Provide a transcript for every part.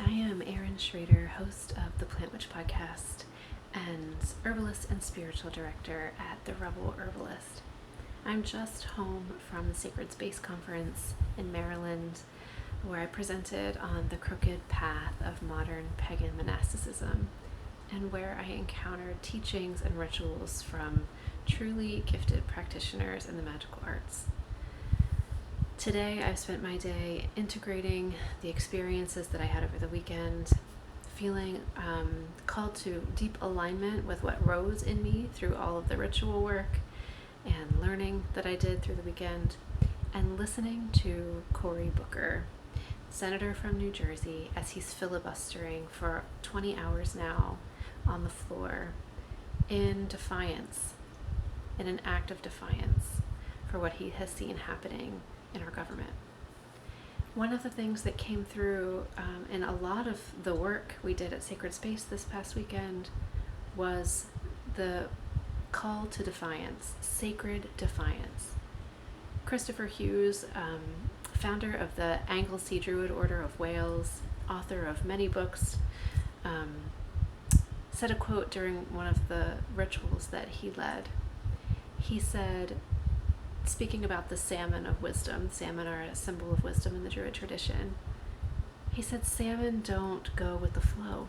I am Erin Schrader, host of the Plant Witch podcast and herbalist and spiritual director at the Rebel Herbalist. I'm just home from the Sacred Space Conference in Maryland, where I presented on the crooked path of modern pagan monasticism, and where I encountered teachings and rituals from truly gifted practitioners in the magical arts. Today, I've spent my day integrating the experiences that I had over the weekend, feeling called to deep alignment with what rose in me through all of the ritual work and learning that I did through the weekend, and listening to Cory Booker, Senator from New Jersey, as he's filibustering for 20 hours now on the floor in defiance, in an act of defiance for what he has seen happening in our government. One of the things that came through in a lot of the work we did at Sacred Space this past weekend was the call to defiance, sacred defiance. Christopher Hughes, founder of the Anglesey Druid Order of Wales, author of many books, said a quote during one of the rituals that he led. He said, speaking about the salmon of wisdom, salmon are a symbol of wisdom in the Druid tradition, he said, salmon don't go with the flow.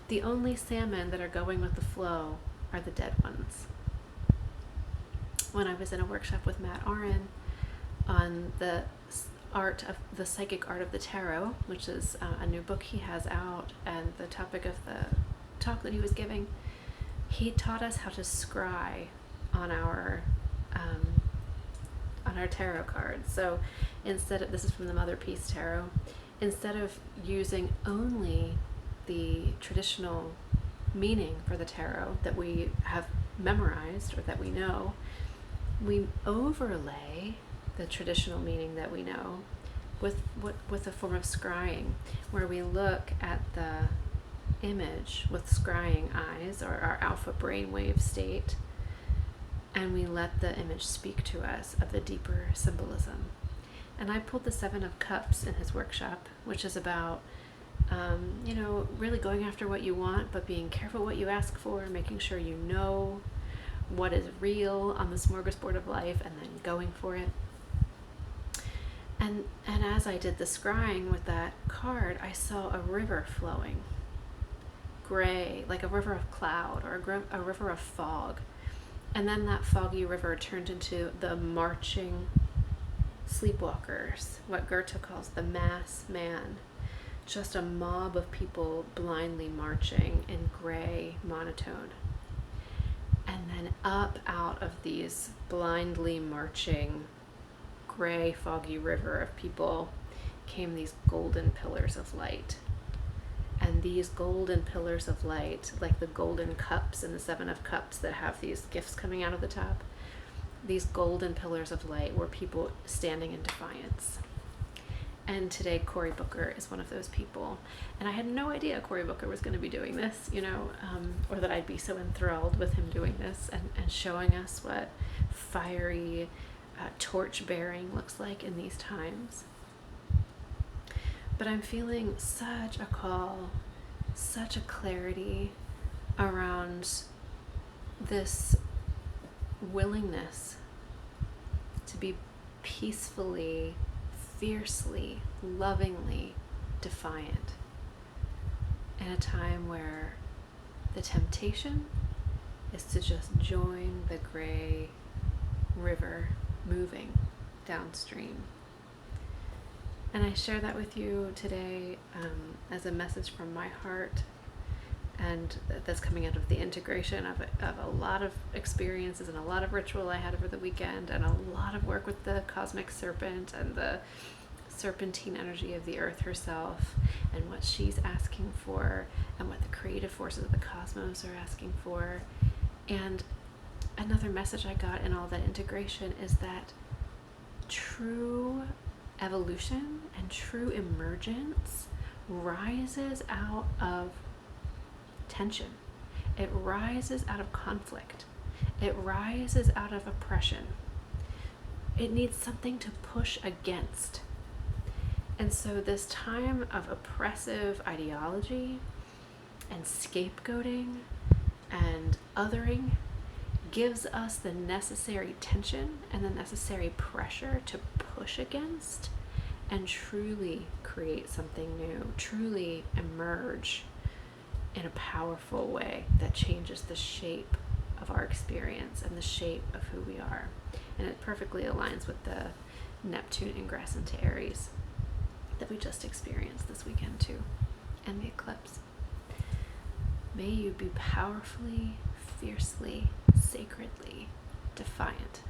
The only salmon that are going with the flow are the dead ones. When I was in a workshop with Matt Aron on the psychic art of the tarot, which is a new book he has out, and the topic of the talk that he was giving, he taught us how to scry on our tarot cards. So instead of, this is from the Mother Peace Tarot, instead of using only the traditional meaning for the tarot that we have memorized or that we know, we overlay the traditional meaning that we know with a form of scrying, where we look at the image with scrying eyes, or our alpha brainwave state, and we let the image speak to us of the deeper symbolism. And I pulled the Seven of Cups in his workshop, which is about really going after what you want, but being careful what you ask for, making sure you know what is real on the smorgasbord of life, and then going for it. And as I did the scrying with that card, I saw a river flowing, gray, like a river of cloud or a river of fog. And then that foggy river turned into the marching sleepwalkers, what Goethe calls the mass man, just a mob of people blindly marching in gray monotone. And then up out of these blindly marching gray foggy river of people came these golden pillars of light. And these golden pillars of light, like the golden cups in the Seven of Cups that have these gifts coming out of the top, these golden pillars of light were people standing in defiance. And today Cory Booker is one of those people. And I had no idea Cory Booker was going to be doing this, or that I'd be so enthralled with him doing this and showing us what fiery torch bearing looks like in these times. But I'm feeling such a call, such a clarity around this willingness to be peacefully, fiercely, lovingly defiant in a time where the temptation is to just join the gray river moving downstream. And I share that with you today as a message from my heart, and that's coming out of the integration of a lot of experiences and a lot of ritual I had over the weekend, and a lot of work with the cosmic serpent and the serpentine energy of the earth herself, and what she's asking for, and what the creative forces of the cosmos are asking for. And another message I got in all that integration is that true evolution and true emergence rises out of tension. It rises out of conflict. It rises out of oppression. It needs something to push against. And so this time of oppressive ideology and scapegoating and othering gives us the necessary tension and the necessary pressure to push against and truly create something new, truly emerge in a powerful way that changes the shape of our experience and the shape of who we are. And it perfectly aligns with the Neptune ingress into Aries that we just experienced this weekend too, and the eclipse. May you be powerfully, fiercely, sacredly defiant.